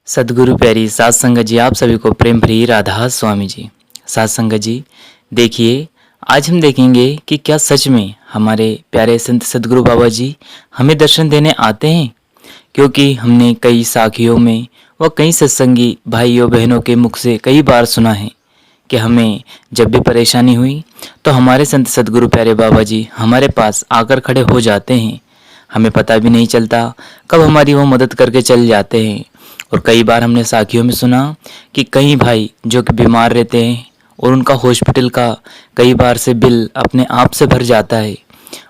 सदगुरु प्यारी सात संगत जी, आप सभी को प्रेम भरी राधा स्वामी जी। सात संगत जी, देखिए आज हम देखेंगे कि क्या सच में हमारे प्यारे संत सदगुरु बाबा जी हमें दर्शन देने आते हैं। क्योंकि हमने कई साखियों में व कई सत्संगी भाइयों बहनों के मुख से कई बार सुना है कि हमें जब भी परेशानी हुई तो हमारे संत सदगुरु प्यारे बाबा जी हमारे पास आकर खड़े हो जाते हैं। हमें पता भी नहीं चलता कब हमारी वो मदद करके चल जाते हैं। और कई बार हमने साखियों में सुना कि कई भाई जो कि बीमार रहते हैं और उनका हॉस्पिटल का कई बार से बिल अपने आप से भर जाता है।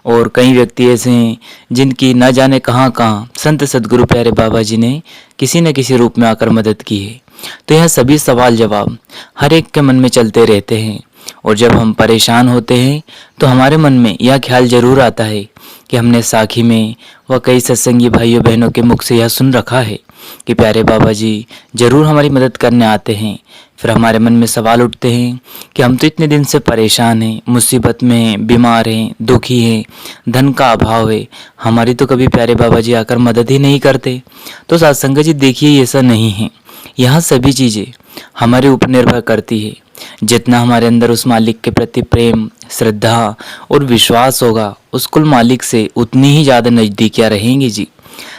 और कई व्यक्ति ऐसे हैं जिनकी न जाने कहाँ कहाँ संत सदगुरु प्यारे बाबा जी ने किसी न किसी रूप में आकर मदद की है। तो यह सभी सवाल जवाब हर एक के मन में चलते रहते हैं। और जब हम परेशान होते हैं तो हमारे मन में यह ख्याल जरूर आता है कि हमने साखी में व कई सत्संगी भाइयों बहनों के मुख से यह सुन रखा है कि प्यारे बाबा जी जरूर हमारी मदद करने आते हैं। फिर हमारे मन में सवाल उठते हैं कि हम तो इतने दिन से परेशान हैं, मुसीबत में हैं, बीमार हैं, दुखी हैं, धन का अभाव है, हमारी तो कभी प्यारे बाबा जी आकर मदद ही नहीं करते। तो सत्संग जी देखिए, ऐसा नहीं है। यहाँ सभी चीज़ें हमारे ऊपर निर्भर करती है। जितना हमारे अंदर उस मालिक के प्रति प्रेम, श्रद्धा और विश्वास होगा, उस कुल मालिक से उतनी ही ज़्यादा नज़दीकियाँ रहेंगी जी।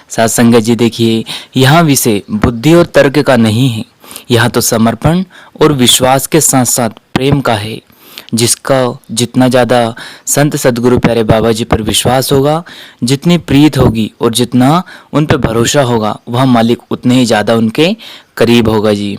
साथ संगत जी देखिए, यहाँ विषय बुद्धि और तर्क का नहीं है। यहाँ तो समर्पण और विश्वास के साथ साथ प्रेम का है। जिसका जितना ज़्यादा संत सदगुरु प्यारे बाबा जी पर विश्वास होगा, जितनी प्रीत होगी और जितना उन पर भरोसा होगा, वह मालिक उतने ही ज़्यादा उनके करीब होगा जी।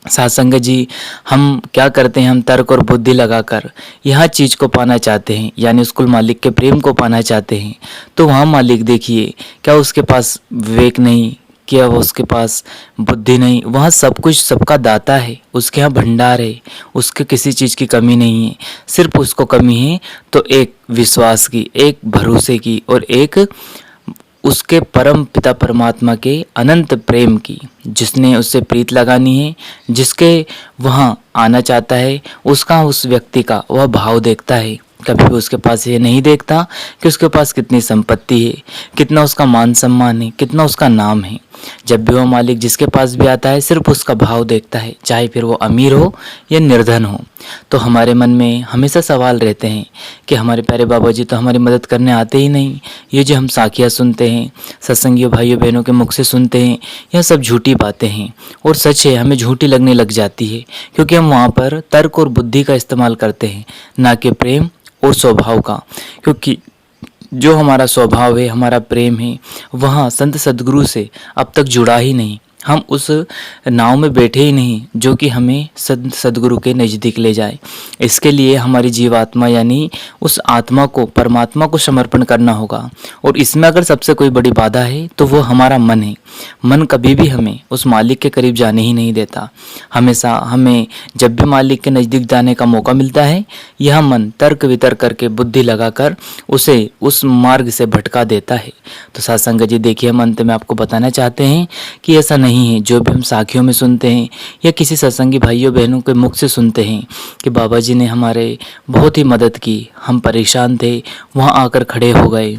साथ संगत जी, हम क्या करते हैं, हम तर्क और बुद्धि लगाकर यह चीज़ को पाना चाहते हैं, यानी उस कुल मालिक के प्रेम को पाना चाहते हैं। तो वहाँ मालिक देखिए, क्या उसके पास विवेक नहीं, क्या वो उसके पास बुद्धि नहीं, वहाँ सब कुछ सबका दाता है, उसके यहाँ भंडार है, उसके किसी चीज़ की कमी नहीं है। सिर्फ उसको कमी है तो एक विश्वास की, एक भरोसे की और एक उसके परम पिता परमात्मा के अनंत प्रेम की। जिसने उससे प्रीत लगानी है, जिसके वहाँ आना चाहता है, उसका उस व्यक्ति का वह भाव देखता है। कभी भी उसके पास ये नहीं देखता कि उसके पास कितनी संपत्ति है, कितना उसका मान सम्मान है, कितना उसका नाम है। जब भी वो मालिक जिसके पास भी आता है, सिर्फ उसका भाव देखता है, चाहे फिर वो अमीर हो या निर्धन हो। तो हमारे मन में हमेशा सवाल रहते हैं कि हमारे प्यारे बाबा जी तो हमारी मदद करने आते ही नहीं। ये जो हम साखियाँ सुनते हैं, सत्संगियों भाइयों बहनों के मुख से सुनते हैं, यह सब झूठी बातें हैं। और सच है, हमें झूठी लगने लग जाती है, क्योंकि हम वहाँ पर तर्क और बुद्धि का इस्तेमाल करते हैं, ना कि प्रेम और स्वभाव का। क्योंकि जो हमारा स्वभाव है, हमारा प्रेम है, वहाँ संत सदगुरु से अब तक जुड़ा ही नहीं। हम उस नाव में बैठे ही नहीं जो कि हमें संत सदगुरु के नज़दीक ले जाए। इसके लिए हमारी जीवात्मा यानी उस आत्मा को परमात्मा को समर्पण करना होगा। और इसमें अगर सबसे कोई बड़ी बाधा है तो वो हमारा मन है। मन कभी भी हमें उस मालिक के करीब जाने ही नहीं देता। हमेशा हमें जब भी मालिक के नज़दीक जाने का मौका मिलता है, यह मन तर्क वितर्क करके बुद्धि लगाकर उसे उस मार्ग से भटका देता है। तो सत्संग जी देखिए, हम अंत में आपको बताना चाहते हैं कि ऐसा नहीं है। जो भी हम साखियों में सुनते हैं या किसी सत्संगी भाइयों बहनों के मुख से सुनते हैं कि बाबा जी ने हमारे बहुत ही मदद की, हम परेशान थे, वहाँ आकर खड़े हो गए।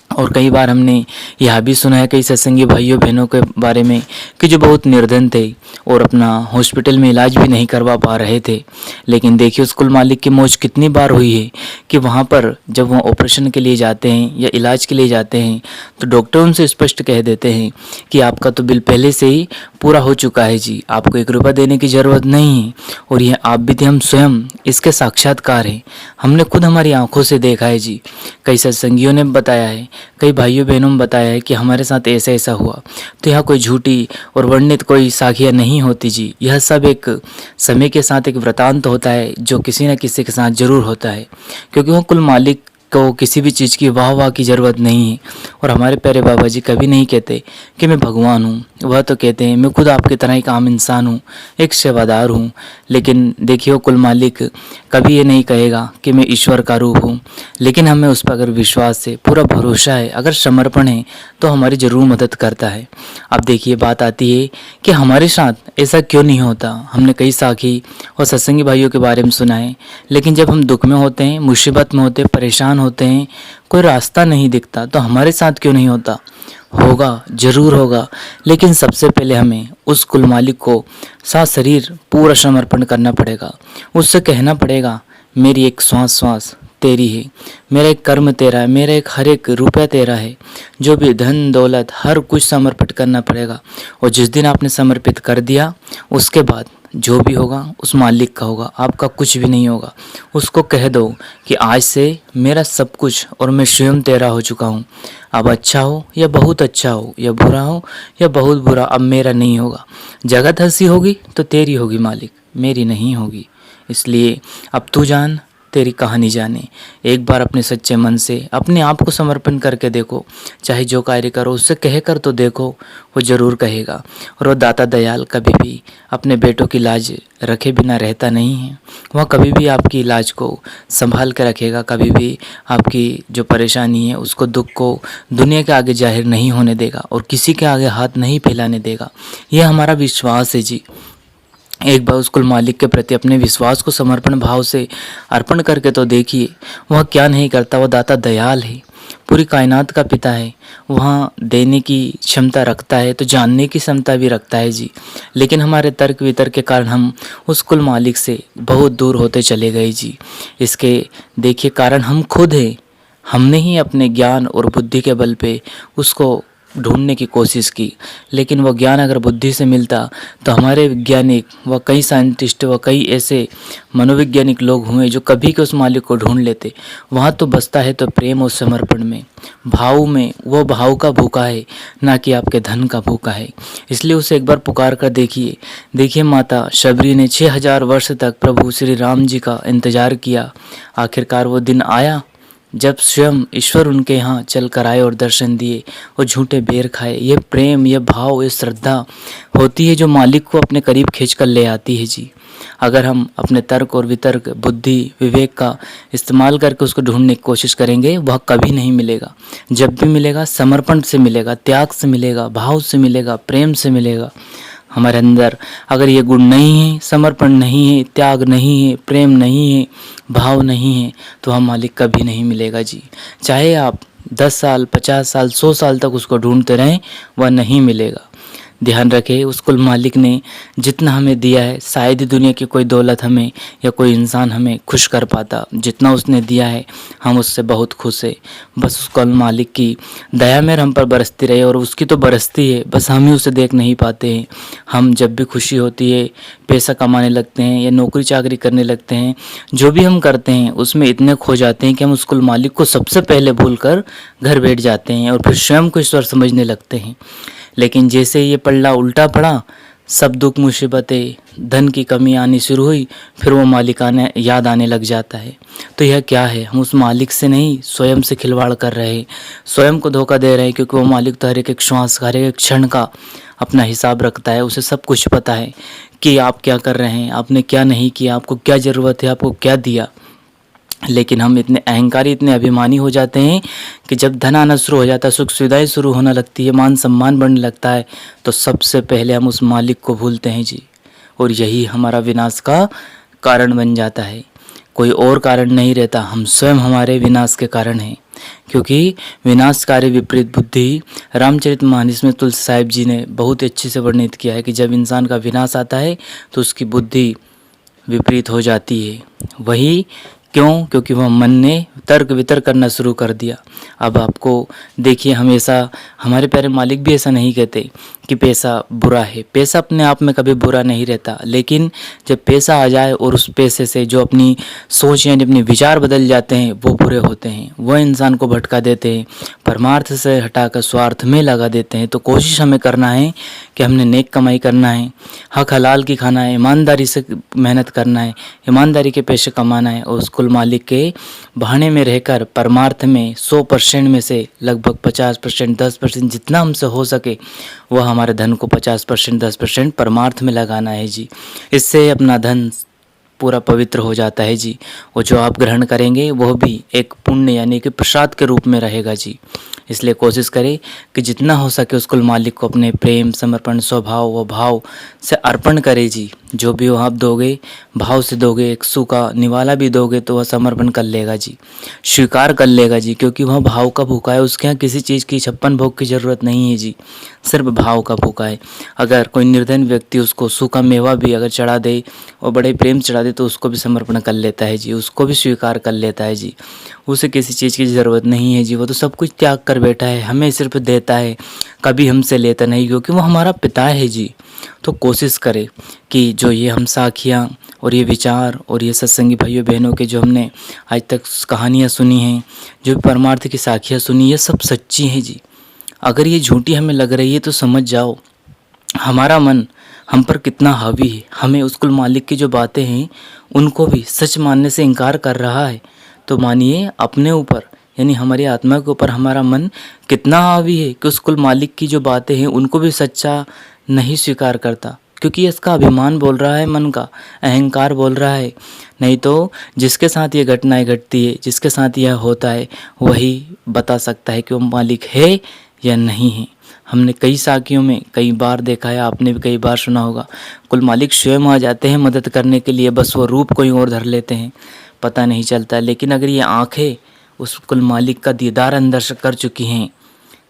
और कई बार हमने यह भी सुना है कई सत्संगी भाइयों बहनों के बारे में कि जो बहुत निर्धन थे और अपना हॉस्पिटल में इलाज भी नहीं करवा पा रहे थे। लेकिन देखिए, उस कुल मालिक की मौज कितनी बार हुई है कि वहाँ पर जब वह ऑपरेशन के लिए जाते हैं या इलाज के लिए जाते हैं तो डॉक्टर उनसे स्पष्ट कह देते हैं कि आपका तो बिल पहले से ही पूरा हो चुका है जी, आपको 1 रुपया देने की ज़रूरत नहीं है। और यह आप भी थे, हम स्वयं इसके साक्षात्कार हैं, हमने खुद हमारी आंखों से देखा है जी। कई सत्संगियों ने बताया है, कई भाइयों बहनों ने बताया है कि हमारे साथ ऐसा ऐसा हुआ। तो यहाँ कोई झूठी और वर्णित कोई साखियाँ नहीं होती जी। यह सब एक समय के साथ एक वृतांत होता है जो किसी न किसी के साथ जरूर होता है, क्योंकि वह कुल मालिक को किसी भी चीज़ की वाह वाह की ज़रूरत नहीं है। और हमारे प्यारे बाबा जी कभी नहीं कहते कि मैं भगवान हूँ, वह तो कहते हैं मैं खुद आपकी तरह एक आम इंसान हूँ, एक सेवादार हूँ। लेकिन देखिए, वो कुल मालिक कभी ये नहीं कहेगा कि मैं ईश्वर का रूप हूँ। लेकिन हमें उस पर अगर विश्वास है, पूरा भरोसा है, अगर समर्पण है, तो हमारी ज़रूर मदद करता है। अब देखिए, बात आती है कि हमारे साथ ऐसा क्यों नहीं होता। हमने कई साखी और सत्संगी भाइयों के बारे में सुना है, लेकिन जब हम दुख में होते हैं, मुसीबत में होते हैं, परेशान होते हैं, कोई रास्ता नहीं दिखता, तो हमारे साथ क्यों नहीं होता। होगा, ज़रूर होगा, लेकिन सबसे पहले हमें उस कुल मालिक को साथ शरीर पूरा समर्पण करना पड़ेगा। उससे कहना पड़ेगा, मेरी एक श्वास श्वास तेरी है, मेरा एक कर्म तेरा है, मेरा एक हर एक रुपया तेरा है। जो भी धन दौलत हर कुछ समर्पित करना पड़ेगा। और जिस दिन आपने समर्पित कर दिया, उसके बाद जो भी होगा उस मालिक का होगा, आपका कुछ भी नहीं होगा। उसको कह दो कि आज से मेरा सब कुछ और मैं स्वयं तेरा हो चुका हूँ। अब अच्छा हो या बहुत अच्छा हो, या बुरा हो या बहुत बुरा, अब मेरा नहीं होगा। जगत हंसी होगी तो तेरी होगी मालिक, मेरी नहीं होगी। इसलिए अब तू जान, तेरी कहानी जाने। एक बार अपने सच्चे मन से अपने आप को समर्पण करके देखो। चाहे जो कार्य करो उससे कह कर तो देखो, वो ज़रूर कहेगा। और वो दाता दयाल कभी भी अपने बेटों की लाज रखे बिना रहता नहीं है। वह कभी भी आपकी लाज को संभाल कर रखेगा। कभी भी आपकी जो परेशानी है उसको, दुख को दुनिया के आगे जाहिर नहीं होने देगा और किसी के आगे हाथ नहीं फैलाने देगा। यह हमारा विश्वास है जी। एक बार उस कुल मालिक के प्रति अपने विश्वास को समर्पण भाव से अर्पण करके तो देखिए, वह क्या नहीं करता। वह दाता दयाल है, पूरी कायनात का पिता है। वहाँ देने की क्षमता रखता है तो जानने की क्षमता भी रखता है जी। लेकिन हमारे तर्क वितर्क के कारण हम उस कुल मालिक से बहुत दूर होते चले गए जी। इसके देखिए कारण हम खुद हैं। हमने ही अपने ज्ञान और बुद्धि के बल पे उसको ढूंढने की कोशिश की। लेकिन वह ज्ञान अगर बुद्धि से मिलता तो हमारे वैज्ञानिक व कई साइंटिस्ट व कई ऐसे मनोवैज्ञानिक लोग हुए जो कभी के उस मालिक को ढूंढ लेते। वहाँ तो बसता है तो प्रेम और समर्पण में, भाव में। वो भाव का भूखा है, ना कि आपके धन का भूखा है। इसलिए उसे एक बार पुकार कर देखिए। देखिए माता शबरी ने 6000 वर्ष तक प्रभु श्री राम जी का इंतजार किया। आखिरकार वो दिन आया जब स्वयं ईश्वर उनके यहाँ चल कर आए और दर्शन दिए और झूठे बेर खाए। ये प्रेम, ये भाव, ये श्रद्धा होती है जो मालिक को अपने करीब खींच कर ले आती है जी। अगर हम अपने तर्क और वितर्क, बुद्धि, विवेक का इस्तेमाल करके उसको ढूंढने की कोशिश करेंगे, वह कभी नहीं मिलेगा। जब भी मिलेगा समर्पण से मिलेगा, त्याग से मिलेगा, भाव से मिलेगा, प्रेम से मिलेगा। हमारे अंदर अगर ये गुण नहीं है, समर्पण नहीं है, त्याग नहीं है, प्रेम नहीं है, भाव नहीं है, तो हम मालिक कभी नहीं मिलेगा जी। चाहे आप 10 साल, 50 साल, 100 साल तक उसको ढूंढते रहें, वह नहीं मिलेगा। ध्यान रखें, उस कुल मालिक ने जितना हमें दिया है, शायद ही दुनिया की कोई दौलत हमें या कोई इंसान हमें खुश कर पाता। जितना उसने दिया है हम उससे बहुत खुश है। बस उस कुल मालिक की दया मेहर हम पर बरसती रहे, और उसकी तो बरसती है, बस हम ही उसे देख नहीं पाते हैं। हम जब भी खुशी होती है, पैसा कमाने लगते हैं या नौकरी चाकरी करने लगते हैं, जो भी हम करते हैं उसमें इतने खो जाते हैं कि हम उस कुल मालिक को सबसे पहले भूलकर घर बैठ जाते हैं और फिर स्वयं को ईश्वर समझने लगते हैं। लेकिन जैसे ये पल्ला उल्टा पड़ा, सब दुख मुसीबतें, धन की कमी आनी शुरू हुई, फिर वो मालिक आने याद आने लग जाता है। तो यह क्या है? हम उस मालिक से नहीं, स्वयं से खिलवाड़ कर रहे हैं, स्वयं को धोखा दे रहे हैं। क्योंकि वो मालिक तो हर एक श्वास, हर एक क्षण का अपना हिसाब रखता है। उसे सब कुछ पता है कि आप क्या कर रहे हैं, आपने क्या नहीं किया, आपको क्या ज़रूरत है, आपको क्या दिया। लेकिन हम इतने अहंकारी, इतने अभिमानी हो जाते हैं कि जब धन आना शुरू हो जाता है, सुख सुविधाएं शुरू होने लगती है, मान सम्मान बढ़ने लगता है, तो सबसे पहले हम उस मालिक को भूलते हैं जी। और यही हमारा विनाश का कारण बन जाता है। कोई और कारण नहीं रहता, हम स्वयं हमारे विनाश के कारण हैं। क्योंकि विनाशकारी विपरीत बुद्धि, रामचरितमानस में तुलसी साहिब जी ने बहुत अच्छे से वर्णित किया है कि जब इंसान का विनाश आता है तो उसकी बुद्धि विपरीत हो जाती है। वही क्यों? क्योंकि वह मन ने तर्क वितर्क करना शुरू कर दिया। अब आपको देखिए, हमेशा हमारे प्यारे मालिक भी ऐसा नहीं कहते कि पैसा बुरा है। पैसा अपने आप में कभी बुरा नहीं रहता, लेकिन जब पैसा आ जाए और उस पैसे से जो अपनी सोच यानी अपने विचार बदल जाते हैं, वो बुरे होते हैं। वह इंसान को भटका देते हैं, परमार्थ से हटाकर स्वार्थ में लगा देते हैं। तो कोशिश हमें करना है कि हमने नेक कमाई करना है, हक हलाल की खाना है, ईमानदारी से मेहनत करना है, ईमानदारी के पैसे कमाना है, और उस कुल मालिक के बहाने में रहकर परमार्थ में 100% में से लगभग 50%, 10% जितना हमसे हो सके, वह हमारे धन को 50%, 10% परमार्थ में लगाना है जी। इससे अपना धन पूरा पवित्र हो जाता है जी। और जो आप ग्रहण करेंगे वह भी एक पुण्य यानी कि प्रसाद के रूप में रहेगा जी। इसलिए कोशिश करें कि जितना हो सके उस कुल मालिक को अपने प्रेम, समर्पण, स्वभाव व भाव से अर्पण करें जी। जो भी वो आप दोगे, भाव से दोगे, एक सूखा निवाला भी दोगे तो वह समर्पण कर लेगा जी, स्वीकार कर लेगा जी, क्योंकि वह भाव का भूखा है। उसके यहाँ किसी चीज़ की 56 भोग की ज़रूरत नहीं है जी, सिर्फ भाव का भूखा है। अगर कोई निर्धन व्यक्ति उसको सूखा मेवा भी अगर चढ़ा दे और बड़े प्रेम चढ़ा दे तो उसको भी समर्पण कर लेता है जी, उसको भी स्वीकार कर लेता है जी। उसे किसी चीज़ की ज़रूरत नहीं है जी, वो तो सब कुछ त्याग कर बैठा है, हमें सिर्फ देता है, कभी हमसे लेता नहीं, क्योंकि वो हमारा पिता है जी। तो कोशिश करें कि जो ये हम साखियाँ और ये विचार और ये सत्संगी भाइयों बहनों के जो हमने आज तक कहानियाँ सुनी हैं, जो भी परमार्थ की साखियाँ सुनी, ये सब सच्ची हैं जी। अगर ये झूठी हमें लग रही है तो समझ जाओ हमारा मन हम पर कितना हावी है, हमें उस कुल मालिक की जो बातें हैं उनको भी सच मानने से इनकार कर रहा है। तो मानिए अपने ऊपर, यानी हमारी आत्मा के ऊपर हमारा मन कितना हावी है कि उस कुल मालिक की जो बातें हैं उनको भी सच्चा नहीं स्वीकार करता, क्योंकि इसका अभिमान बोल रहा है, मन का अहंकार बोल रहा है। नहीं तो जिसके साथ ये घटनाएं घटती है, जिसके साथ यह होता है, वही बता सकता है कि वो मालिक है या नहीं है। हमने कई साखियों में कई बार देखा है, आपने भी कई बार सुना होगा, कुल मालिक स्वयं आ जाते हैं मदद करने के लिए, बस वो रूप कोई और धर लेते हैं, पता नहीं चलता। लेकिन अगर ये आंखें उस कुल मालिक का दीदार अंदर से कर चुकी हैं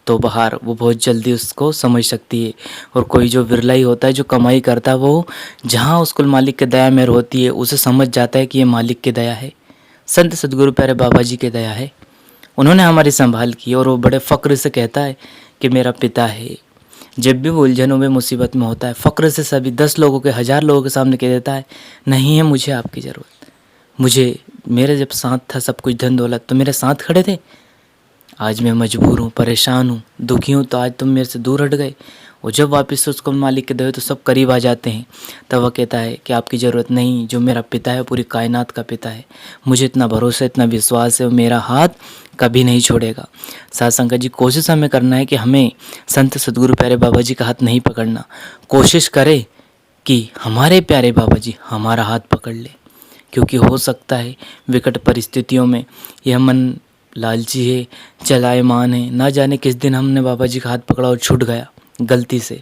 तो बाहर वो बहुत जल्दी उसको समझ सकती है। और कोई जो विरला ही होता है जो कमाई करता है, वो जहाँ उस कुल मालिक की दया मेहर होती है उसे समझ जाता है कि ये मालिक की दया है, संत सदगुरु प्यारे बाबा जी की दया है, उन्होंने हमारी संभाल की। और वो बड़े फ़क्र से कहता है कि मेरा पिता है। जब भी वो उलझनों में मुसीबत में होता है, फ़क्र से सभी 10 लोगों के 1000 लोगों के सामने कह देता है, नहीं है मुझे आपकी ज़रूरत, मुझे मेरे जब साथ था सब कुछ धन दौलत तो मेरे साथ खड़े थे, आज मैं मजबूर हूँ, परेशान हूँ, दुखी हूँ, तो आज तुम मेरे से दूर हट गए। और जब वापस से उसको मालिक के दे तो सब करीब आ जाते हैं। तब वह कहता है कि आपकी ज़रूरत नहीं, जो मेरा पिता है पूरी कायनात का पिता है, मुझे इतना भरोसा इतना विश्वास है, वो मेरा हाथ कभी नहीं छोड़ेगा। साथ संगत जी, कोशिश हमें करना है कि हमें संत सदगुरु प्यारे बाबा जी का हाथ नहीं पकड़ना, कोशिश करें कि हमारे प्यारे बाबा जी हमारा हाथ पकड़ ले, क्योंकि हो सकता है विकट परिस्थितियों में यह मन लालची है, चलायमान है, ना जाने किस दिन हमने बाबा जी का हाथ पकड़ा और छूट गया गलती से।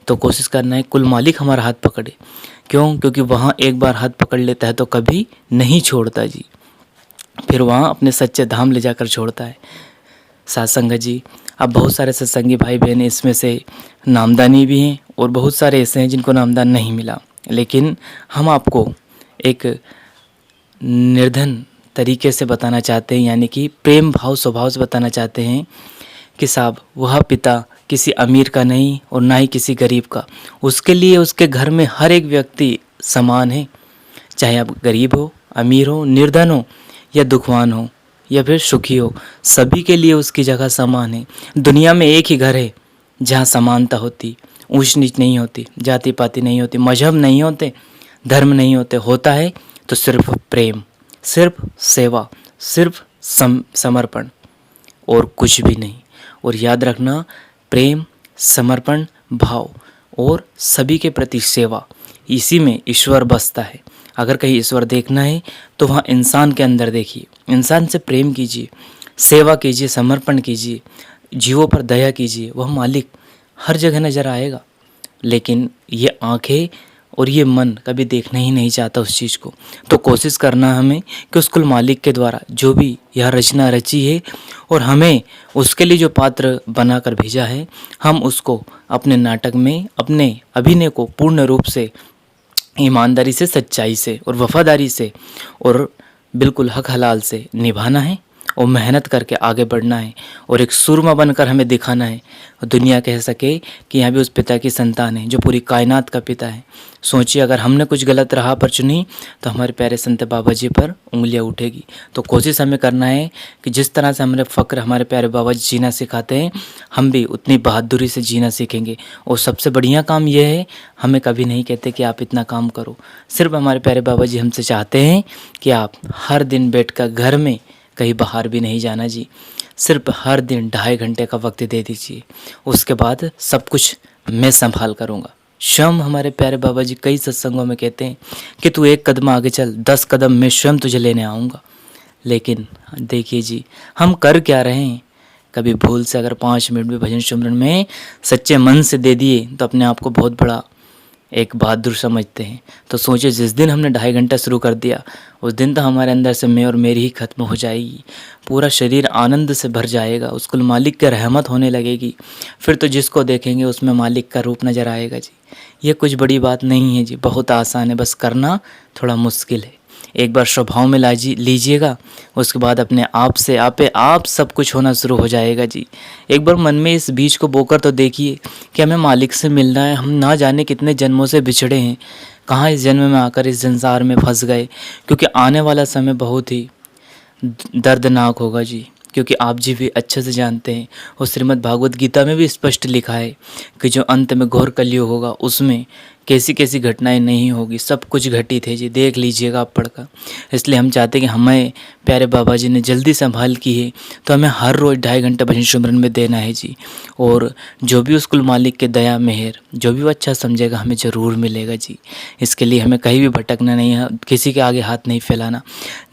तो कोशिश करना है कुल मालिक हमारा हाथ पकड़े। क्यों? क्योंकि वहाँ एक बार हाथ पकड़ लेता है तो कभी नहीं छोड़ता जी, फिर वहाँ अपने सच्चे धाम ले जाकर छोड़ता है। साथ संगत जी, अब बहुत सारे सत्संगी भाई बहन इसमें से नामदानी भी हैं और बहुत सारे ऐसे हैं जिनको नामदान नहीं मिला, लेकिन हम आपको एक निर्धन तरीके से बताना चाहते हैं, यानी कि प्रेम भाव स्वभाव से बताना चाहते हैं कि साहब वह पिता किसी अमीर का नहीं और ना ही किसी गरीब का, उसके लिए उसके घर में हर एक व्यक्ति समान है, चाहे आप गरीब हो, अमीर हो, निर्धन हो या दुखवान हो या फिर सुखी हो, सभी के लिए उसकी जगह समान है। दुनिया में एक ही घर है जहाँ समानता होती, ऊंच नीच नहीं होती, जाति पाति नहीं होती, मजहब नहीं होते, धर्म नहीं होते, होता है तो सिर्फ प्रेम, सिर्फ सेवा, सिर्फ समर्पण और कुछ भी नहीं। और याद रखना, प्रेम, समर्पण, भाव और सभी के प्रति सेवा, इसी में ईश्वर बसता है। अगर कहीं ईश्वर देखना है तो वहाँ इंसान के अंदर देखिए, इंसान से प्रेम कीजिए, सेवा कीजिए, समर्पण कीजिए, जीवों पर दया कीजिए, वह मालिक हर जगह नज़र आएगा। लेकिन ये आंखें और ये मन कभी देखना ही नहीं चाहता उस चीज़ को। तो कोशिश करना हमें कि उस कुल मालिक के द्वारा जो भी यह रचना रची है और हमें उसके लिए जो पात्र बनाकर भेजा है, हम उसको अपने नाटक में, अपने अभिनय को पूर्ण रूप से, ईमानदारी से, सच्चाई से और वफादारी से और बिल्कुल हक हलाल से निभाना है और मेहनत करके आगे बढ़ना है और एक सूरमा बनकर हमें दिखाना है और दुनिया कह सके कि यहाँ भी उस पिता की संतान है जो पूरी कायनात का पिता है। सोचिए, अगर हमने कुछ गलत राह पर चुनी तो हमारे प्यारे संत बाबा जी पर उंगलियाँ उठेगी। तो कोशिश हमें करना है कि जिस तरह से हमारे फ़क्र हमारे प्यारे बाबा जी जीना सिखाते हैं, हम भी उतनी बहादुरी से जीना सीखेंगे। और सबसे बढ़िया काम यह है, हमें कभी नहीं कहते कि आप इतना काम करो, सिर्फ हमारे प्यारे बाबा जी हमसे चाहते हैं कि आप हर दिन बैठकर घर में, कहीं बाहर भी नहीं जाना जी, सिर्फ हर दिन 2.5 घंटे का वक्त दे दीजिए, उसके बाद सब कुछ मैं संभाल करूँगा। स्वयं हमारे प्यारे बाबा जी कई सत्संगों में कहते हैं कि तू 1 कदम आगे चल, 10 कदम मैं स्वयं तुझे लेने आऊँगा। लेकिन देखिए जी, हम कर क्या रहे हैं कभी भूल से अगर 5 मिनट भी भजन सिमरन में सच्चे मन से दे दिए तो अपने आप को बहुत बड़ा एक बहादुर समझते हैं। तो सोचिए जिस दिन हमने 2.5 घंटा शुरू कर दिया उस दिन तो हमारे अंदर से मैं और मेरी ही खत्म हो जाएगी, पूरा शरीर आनंद से भर जाएगा, उसको मालिक की रहमत होने लगेगी। फिर तो जिसको देखेंगे उसमें मालिक का रूप नज़र आएगा जी। ये कुछ बड़ी बात नहीं है जी, बहुत आसान है, बस करना थोड़ा मुश्किल है। एक बार स्वभाव में लीजिएगा, उसके बाद अपने आप से आप सब कुछ होना शुरू हो जाएगा जी। एक बार मन में इस बीज को बोकर तो देखिए कि हमें मालिक से मिलना है। हम ना जाने कितने जन्मों से बिछड़े हैं, कहाँ इस जन्म में आकर इस संसार में फंस गए, क्योंकि आने वाला समय बहुत ही दर्दनाक होगा जी। क्योंकि आप जी भी अच्छे से जानते हैं और श्रीमद् भागवत गीता में भी स्पष्ट लिखा है कि जो अंत में घोर कलयुग होगा उसमें कैसी कैसी घटनाएं नहीं होगी, सब कुछ घटित है जी, देख लीजिएगा आप पढ़कर। इसलिए हम चाहते हैं कि हमें प्यारे बाबा जी ने जल्दी संभाल की है तो हमें हर रोज़ 2.5 घंटा भजन सिमरन में देना है जी। और जो भी उस कुल मालिक के दया मेहर जो भी वो अच्छा समझेगा हमें ज़रूर मिलेगा जी। इसके लिए हमें कहीं भी भटकना नहीं है, किसी के आगे हाथ नहीं फैलाना।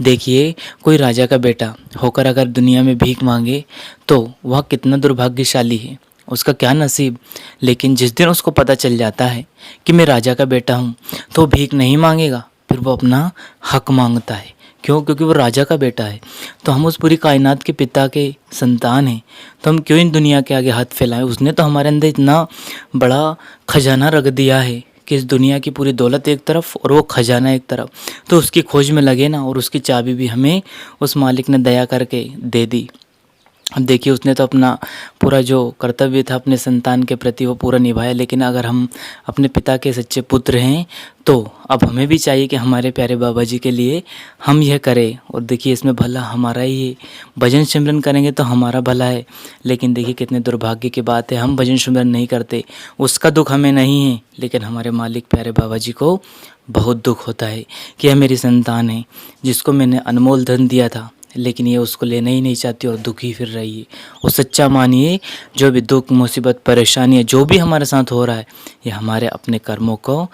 देखिए कोई राजा का बेटा होकर अगर दुनिया में भीख मांगे तो वह कितना दुर्भाग्यशाली है, उसका क्या नसीब। लेकिन जिस दिन उसको पता चल जाता है कि मैं राजा का बेटा हूँ तो भीख नहीं मांगेगा, फिर वो अपना हक मांगता है। क्यों? क्योंकि वो राजा का बेटा है। तो हम उस पूरी कायनात के पिता के संतान हैं, तो हम क्यों इन दुनिया के आगे हाथ फैलाएं। उसने तो हमारे अंदर इतना बड़ा खजाना रख दिया है कि इस दुनिया की पूरी दौलत एक तरफ और वो खजाना एक तरफ, तो उसकी खोज में लगे ना, और उसकी चाबी भी हमें उस मालिक ने दया करके दे दी। अब देखिए उसने तो अपना पूरा जो कर्तव्य था अपने संतान के प्रति वो पूरा निभाया। लेकिन अगर हम अपने पिता के सच्चे पुत्र हैं तो अब हमें भी चाहिए कि हमारे प्यारे बाबा जी के लिए हम यह करें। और देखिए इसमें भला हमारा ही है, भजन सिमरन करेंगे तो हमारा भला है। लेकिन देखिए कितने दुर्भाग्य की बात है, हम भजन सिमरन नहीं करते, उसका दुख हमें नहीं है, लेकिन हमारे मालिक प्यारे बाबा जी को बहुत दुख होता है कि यह मेरी संतान है जिसको मैंने अनमोल धन दिया था, लेकिन ये उसको लेना ही नहीं चाहती और दुखी फिर रही है। वो सच्चा मानिए जो भी दुख मुसीबत परेशानी है जो भी हमारे साथ हो रहा है ये हमारे अपने कर्मों को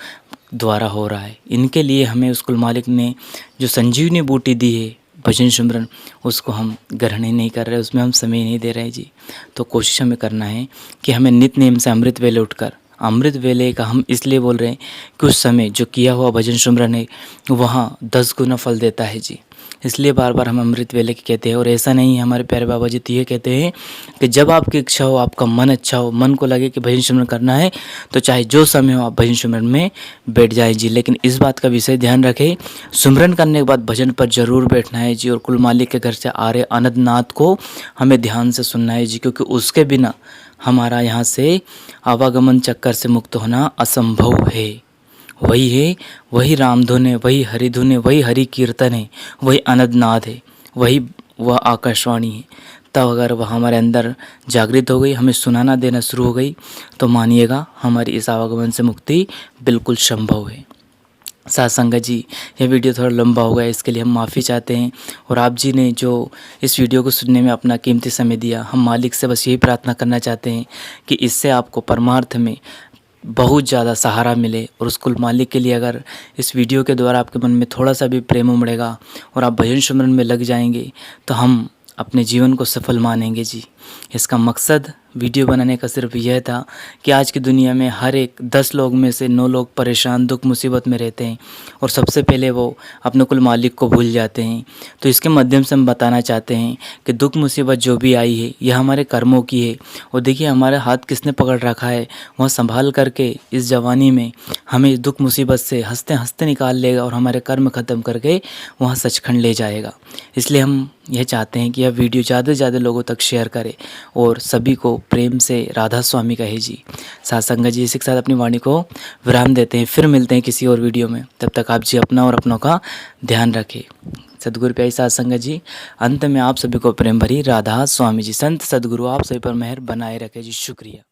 द्वारा हो रहा है। इनके लिए हमें उस कुल मालिक ने जो संजीवनी बूटी दी है भजन सिमरन, उसको हम ग्रहण ही नहीं कर रहे, उसमें हम समय नहीं दे रहे जी। तो कोशिश हमें करना है कि हमें नित्य नियम से अमृत वेले उठकर, अमृत वेले का हम इसलिए बोल रहे हैं कि उस समय जो किया हुआ भजन सिमरन है वहाँ 10 गुना फल देता है जी। इसलिए बार बार हम अमृत वेले की कहते हैं। और ऐसा नहीं है, हमारे प्यारे बाबा जी तो ये कहते हैं कि जब आपकी इच्छा हो, आपका मन अच्छा हो, मन को लगे कि भजन सिमरन करना है तो चाहे जो समय हो आप भजन सिमरन में बैठ जाएं जी। लेकिन इस बात का विषय ध्यान रखें, सिमरन करने के बाद भजन पर जरूर बैठना है जी। और कुल मालिक के घर से आ रहे अनंतनाथ को हमें ध्यान से सुनना है जी, क्योंकि उसके बिना हमारा यहाँ से आवागमन चक्कर से मुक्त होना असंभव है। वही है, वही रामधुन है, वही हरिधुन है, वही हरि कीर्तन है, वही अनंतनाद है, वही वह आकाशवाणी है। तब अगर वह हमारे अंदर जागृत हो गई, हमें सुनाना देना शुरू हो गई, तो मानिएगा हमारी इस आवागमन से मुक्ति बिल्कुल संभव है। साथ संगत जी, यह वीडियो थोड़ा लंबा हो गया, इसके लिए हम माफ़ी चाहते हैं। और आप जी ने जो इस वीडियो को सुनने में अपना कीमती समय दिया, हम मालिक से बस यही प्रार्थना करना चाहते हैं कि इससे आपको परमार्थ में बहुत ज़्यादा सहारा मिले। और उस कुल मालिक के लिए अगर इस वीडियो के द्वारा आपके मन में थोड़ा सा भी प्रेम उमड़ेगा और आप भजन सिमरन में लग जाएंगे तो हम अपने जीवन को सफल मानेंगे जी। इसका मकसद वीडियो बनाने का सिर्फ यह था कि आज की दुनिया में हर एक 10 लोग में से 9 लोग परेशान दुख मुसीबत में रहते हैं और सबसे पहले वो अपने कुल मालिक को भूल जाते हैं। तो इसके माध्यम से हम बताना चाहते हैं कि दुख मुसीबत जो भी आई है यह हमारे कर्मों की है। और देखिए हमारे हाथ किसने पकड़ रखा है, वह संभाल करके इस जवानी में हमें इस दुख मुसीबत से हंसते हंसते निकाल लेगा और हमारे कर्म ख़त्म करके वहाँ सचखंड ले जाएगा। इसलिए हम यह चाहते हैं कि यह वीडियो ज़्यादा से ज़्यादा लोगों तक शेयर करें और सभी को प्रेम से राधा स्वामी कहे जी। साथ संगत जी, इसी के साथ अपनी वाणी को विराम देते हैं, फिर मिलते हैं किसी और वीडियो में। तब तक आप जी अपना और अपनों का ध्यान रखें। सदगुरु प्यारी साथ संगत जी, अंत में आप सभी को प्रेम भरी राधा स्वामी जी। संत सदगुरु आप सभी पर मेहर बनाए रखे जी। शुक्रिया।